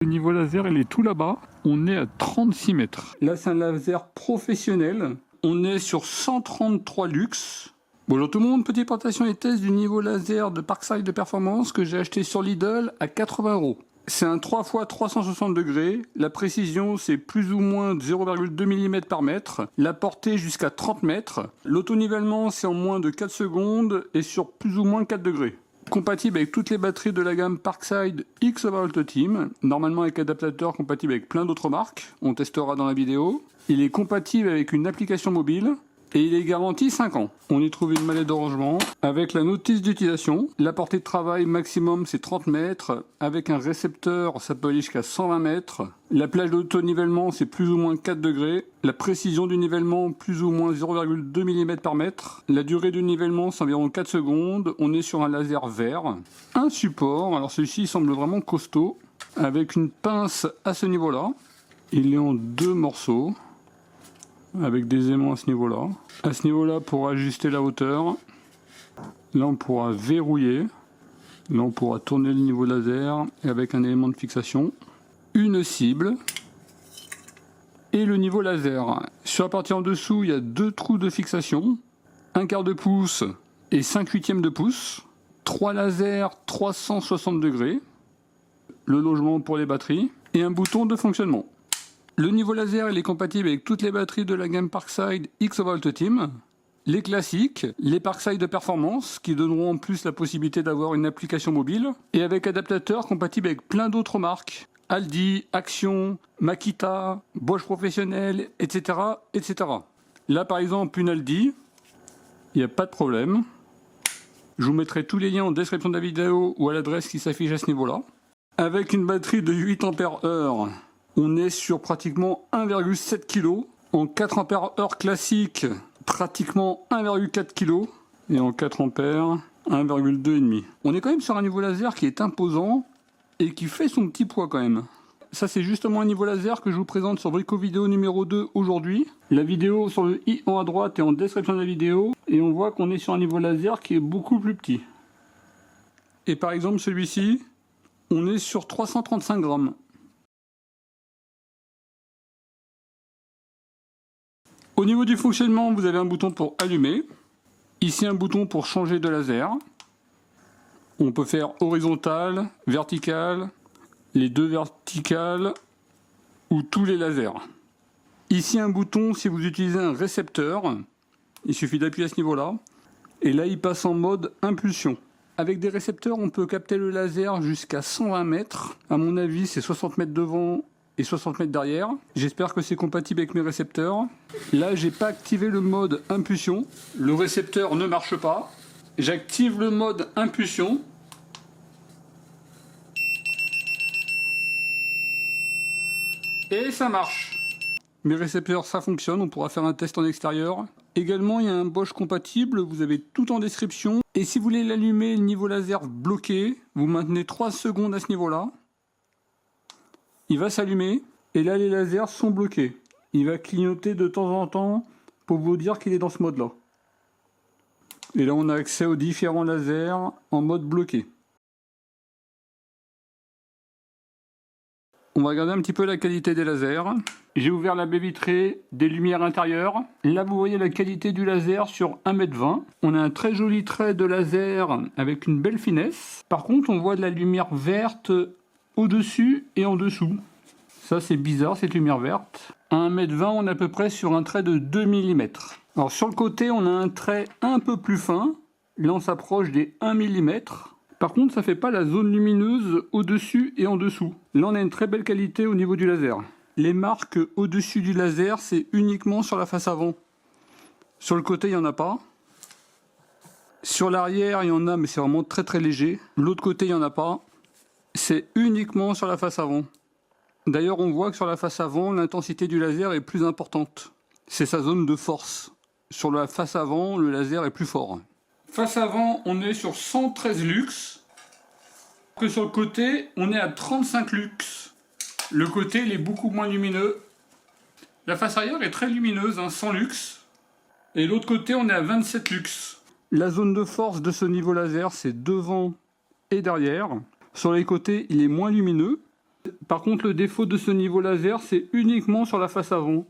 Le niveau laser, il est tout là-bas. On est à 36 mètres. Là, c'est un laser professionnel. On est sur 133 lux. Bonjour tout le monde, petite présentation et test du niveau laser de Parkside de performance que j'ai acheté sur Lidl à 80 €. C'est un 3x360 degrés. La précision, c'est plus ou moins 0,2 mm par mètre. La portée jusqu'à 30 mètres. L'autonivellement, c'est en moins de 4 secondes et sur plus ou moins 4 degrés. Compatible avec toutes les batteries de la gamme Parkside X Volt Team, normalement avec adaptateur compatible avec plein d'autres marques, on testera dans la vidéo. Il est compatible avec une application mobile et il est garanti 5 ans. On y trouve une mallette de rangement avec la notice d'utilisation. La portée de travail maximum c'est 30 mètres, avec un récepteur ça peut aller jusqu'à 120 mètres. La plage d'autonivellement c'est plus ou moins 4 degrés. La précision du nivellement plus ou moins 0,2 mm par mètre. La durée du nivellement c'est environ 4 secondes. On est sur un laser vert. Un support, alors celui-ci semble vraiment costaud, avec une pince à ce niveau-là. Il est en 2 morceaux, avec des aimants à ce niveau-là. À ce niveau-là, pour ajuster la hauteur. Là, on pourra verrouiller. Là, on pourra tourner le niveau laser et avec un élément de fixation. Une cible. Et le niveau laser. Sur la partie en dessous, il y a 2 trous de fixation. 1/4 de pouce et 5/8 de pouce. 3 lasers 360 degrés. Le logement pour les batteries. Et un bouton de fonctionnement. Le niveau laser il est compatible avec toutes les batteries de la gamme Parkside X Volt Team, les classiques, les Parkside de performance qui donneront en plus la possibilité d'avoir une application mobile, et avec adaptateur compatible avec plein d'autres marques, Aldi, Action, Makita, Bosch Professionnel, etc., etc. Là par exemple une Aldi, il n'y a pas de problème. Je vous mettrai tous les liens en description de la vidéo ou à l'adresse qui s'affiche à ce niveau-là. Avec une batterie de 8 Ah. On est sur pratiquement 1,7 kg. En 4 Ah classique, pratiquement 1,4 kg. Et en 4 ampères, 1,2,5. On est quand même sur un niveau laser qui est imposant et qui fait son petit poids quand même. Ça, c'est justement un niveau laser que je vous présente sur Brico Vidéo numéro 2 aujourd'hui. La vidéo sur le i en à droite est en description de la vidéo. Et on voit qu'on est sur un niveau laser qui est beaucoup plus petit. Et par exemple, celui-ci, on est sur 335 grammes. Au niveau du fonctionnement, vous avez un bouton pour allumer. Ici, un bouton pour changer de laser. On peut faire horizontal, vertical, les deux verticales ou tous les lasers. Ici, un bouton si vous utilisez un récepteur. Il suffit d'appuyer à ce niveau-là. Et là, il passe en mode impulsion. Avec des récepteurs, on peut capter le laser jusqu'à 120 mètres. À mon avis, c'est 60 mètres devant et 60 mètres derrière. J'espère que c'est compatible avec mes récepteurs. Là, j'ai pas activé le mode impulsion. Le récepteur ne marche pas. J'active le mode impulsion. Et ça marche. Mes récepteurs, ça fonctionne. On pourra faire un test en extérieur. Également, il y a un Bosch compatible. Vous avez tout en description. Et si vous voulez l'allumer, le niveau laser bloqué, vous maintenez 3 secondes à ce niveau-là. Il va s'allumer et là les lasers sont bloqués. Il va clignoter de temps en temps pour vous dire qu'il est dans ce mode-là. Et là on a accès aux différents lasers en mode bloqué. On va regarder un petit peu la qualité des lasers. J'ai ouvert la baie vitrée des lumières intérieures. Là vous voyez la qualité du laser sur 1,20 m. On a un très joli trait de laser avec une belle finesse. Par contre on voit de la lumière verte au-dessus et en dessous. Ça c'est bizarre cette lumière verte. À 1,20 m, on est à peu près sur un trait de 2 mm. Alors sur le côté, on a un trait un peu plus fin. Là on s'approche des 1 mm. Par contre, ça fait pas la zone lumineuse au-dessus et en dessous. Là on a une très belle qualité au niveau du laser. Les marques au-dessus du laser, c'est uniquement sur la face avant. Sur le côté, il n'y en a pas. Sur l'arrière, il y en a, mais c'est vraiment très très léger. L'autre côté, il n'y en a pas. C'est uniquement sur la face avant. D'ailleurs, on voit que sur la face avant, l'intensité du laser est plus importante. C'est sa zone de force. Sur la face avant, le laser est plus fort. Face avant, on est sur 113 lux. Que sur le côté, on est à 35 lux. Le côté, il est beaucoup moins lumineux. La face arrière est très lumineuse, 100 lux. Et l'autre côté, on est à 27 lux. La zone de force de ce niveau laser, c'est devant et derrière. Sur les côtés, il est moins lumineux. Par contre, le défaut de ce niveau laser, c'est uniquement sur la face avant.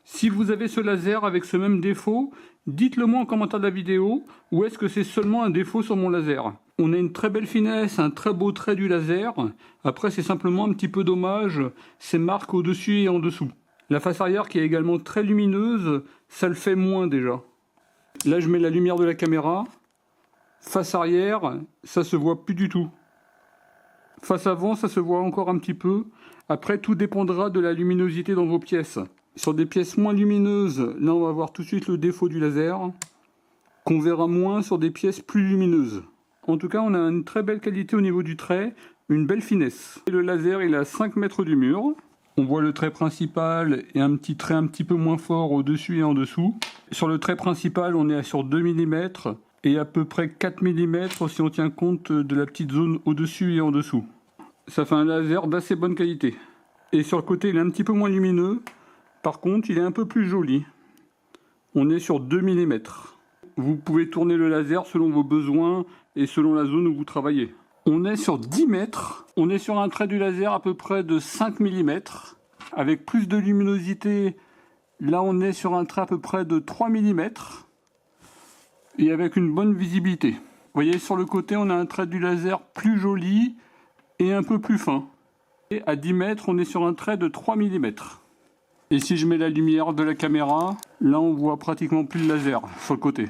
Si vous avez ce laser avec ce même défaut, dites-le moi en commentaire de la vidéo, ou est-ce que c'est seulement un défaut sur mon laser? On a une très belle finesse, un très beau trait du laser. Après, c'est simplement un petit peu dommage, ces marques au-dessus et en dessous. La face arrière qui est également très lumineuse, ça le fait moins déjà. Là, je mets la lumière de la caméra. Face arrière, ça se voit plus du tout. Face avant, ça se voit encore un petit peu. Après, tout dépendra de la luminosité dans vos pièces. Sur des pièces moins lumineuses, là, on va voir tout de suite le défaut du laser, qu'on verra moins sur des pièces plus lumineuses. En tout cas, on a une très belle qualité au niveau du trait, une belle finesse. Et le laser, il est à 5 mètres du mur. On voit le trait principal et un petit trait un petit peu moins fort au-dessus et en dessous. Sur le trait principal, on est sur 2 mm et à peu près 4 mm si on tient compte de la petite zone au-dessus et en dessous. Ça fait un laser d'assez bonne qualité. Et sur le côté, il est un petit peu moins lumineux. Par contre, il est un peu plus joli. On est sur 2 mm. Vous pouvez tourner le laser selon vos besoins et selon la zone où vous travaillez. On est sur 10 mètres. On est sur un trait du laser à peu près de 5 mm. Avec plus de luminosité, là on est sur un trait à peu près de 3 mm. Et avec une bonne visibilité. Vous voyez, sur le côté, on a un trait du laser plus joli et un peu plus fin. Et à 10 mètres, on est sur un trait de 3 mm. Et si je mets la lumière de la caméra, là on voit pratiquement plus le laser sur le côté.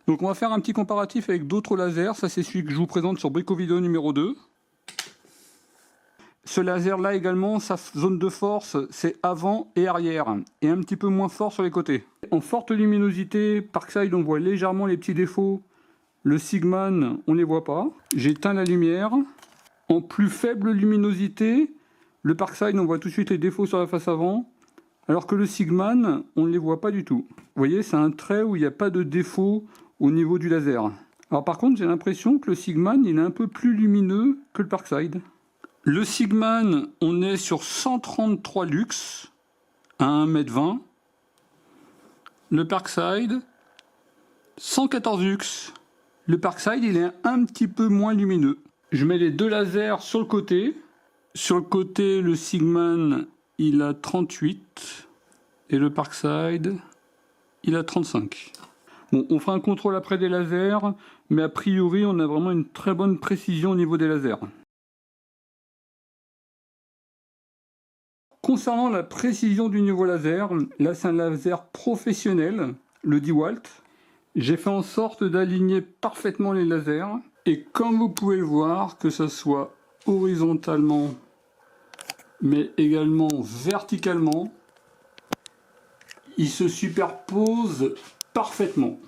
Donc on va faire un petit comparatif avec d'autres lasers. Ça c'est celui que je vous présente sur Bricovidéo numéro 2. Ce laser là également, sa zone de force c'est avant et arrière. Et un petit peu moins fort sur les côtés. En forte luminosité, Parkside on voit légèrement les petits défauts. Le Sigman on ne les voit pas. J'éteins la lumière. En plus faible luminosité, le Parkside on voit tout de suite les défauts sur la face avant. Alors que le Sigman, on ne les voit pas du tout. Vous voyez, c'est un trait où il n'y a pas de défaut au niveau du laser. Alors par contre, j'ai l'impression que le Sigman, il est un peu plus lumineux que le Parkside. Le Sigman, on est sur 133 lux à 1,20 m. Le Parkside, 114 lux. Le Parkside, il est un petit peu moins lumineux. Je mets les deux lasers sur le côté. Sur le côté, le Sigman, il a 38 et le Parkside, il a 35. Bon, on fera un contrôle après des lasers, mais a priori, on a vraiment une très bonne précision au niveau des lasers. Concernant la précision du niveau laser, là c'est un laser professionnel, le DeWalt. J'ai fait en sorte d'aligner parfaitement les lasers, et comme vous pouvez le voir, que ce soit horizontalement, mais également verticalement, il se superpose parfaitement.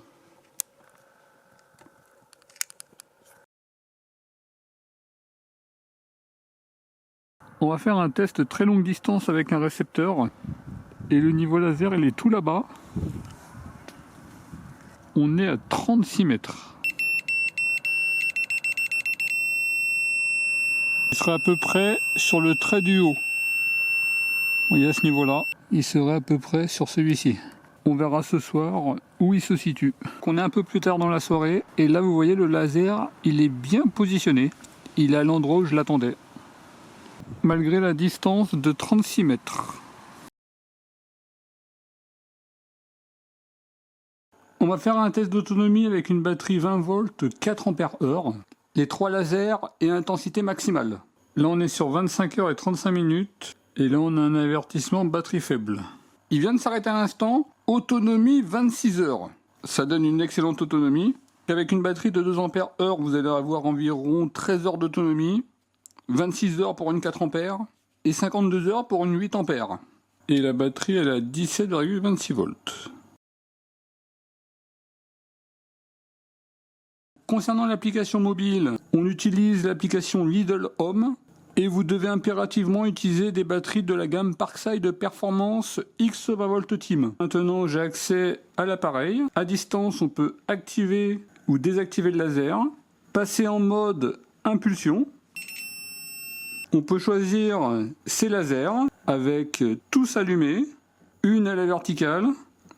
On va faire un test très longue distance avec un récepteur et le niveau laser il est tout là-bas. On est à 36 mètres. Il serait à peu près sur le trait du haut. Vous voyez à ce niveau-là, il serait à peu près sur celui-ci. On verra ce soir où il se situe. On est un peu plus tard dans la soirée et là vous voyez le laser, il est bien positionné. Il est à l'endroit où je l'attendais. Malgré la distance de 36 mètres. On va faire un test d'autonomie avec une batterie 20 volts 4 Ah. Les 3 lasers et intensité maximale. Là on est sur 25 heures et 35 minutes. Et là on a un avertissement batterie faible. Il vient de s'arrêter à l'instant. Autonomie 26 heures. Ça donne une excellente autonomie. Avec une batterie de 2 Ah, vous allez avoir environ 13 heures d'autonomie. 26 heures pour une 4 ampères et 52 heures pour une 8 ampères. Et la batterie elle a 17,26 volts. Concernant l'application mobile, on utilise l'application Lidl Home et vous devez impérativement utiliser des batteries de la gamme Parkside Performance X 20V Team. Maintenant j'ai accès à l'appareil. À distance on peut activer ou désactiver le laser, passer en mode impulsion. On peut choisir ces lasers avec tous allumés, une à la verticale,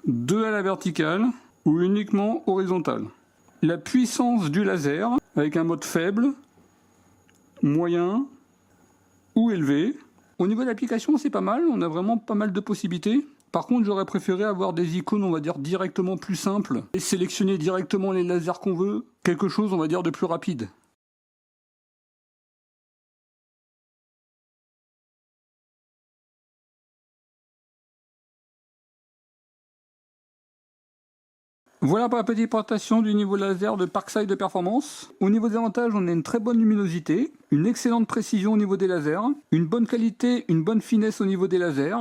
2 à la verticale ou uniquement horizontale. La puissance du laser avec un mode faible, moyen ou élevé. Au niveau de l'application, c'est pas mal, on a vraiment pas mal de possibilités. Par contre, j'aurais préféré avoir des icônes, on va dire, directement plus simples et sélectionner directement les lasers qu'on veut, quelque chose, on va dire, de plus rapide. Voilà pour la petite présentation du niveau laser de Parkside de Performance. Au niveau des avantages, on a une très bonne luminosité, une excellente précision au niveau des lasers, une bonne qualité, une bonne finesse au niveau des lasers,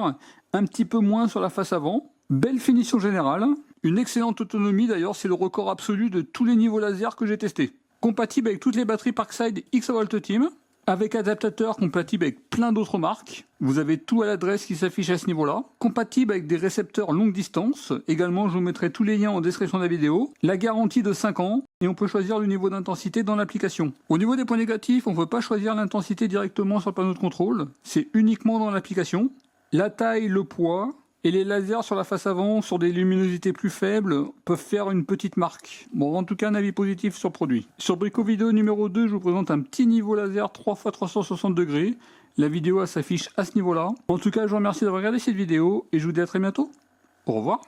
un petit peu moins sur la face avant, belle finition générale, une excellente autonomie, d'ailleurs c'est le record absolu de tous les niveaux laser que j'ai testés. Compatible avec toutes les batteries Parkside X-Volt Team, avec adaptateur compatible avec plein d'autres marques. Vous avez tout à l'adresse qui s'affiche à ce niveau-là. Compatible avec des récepteurs longue distance. Également, je vous mettrai tous les liens en description de la vidéo. La garantie de 5 ans. Et on peut choisir le niveau d'intensité dans l'application. Au niveau des points négatifs, on ne peut pas choisir l'intensité directement sur le panneau de contrôle. C'est uniquement dans l'application. La taille, le poids et les lasers sur la face avant, sur des luminosités plus faibles, peuvent faire une petite marque. Bon, en tout cas, un avis positif sur le produit. Sur Brico Vidéo numéro 2, je vous présente un petit niveau laser 3x360 degrés. La vidéo s'affiche à ce niveau-là. En tout cas, je vous remercie d'avoir regardé cette vidéo et je vous dis à très bientôt. Au revoir.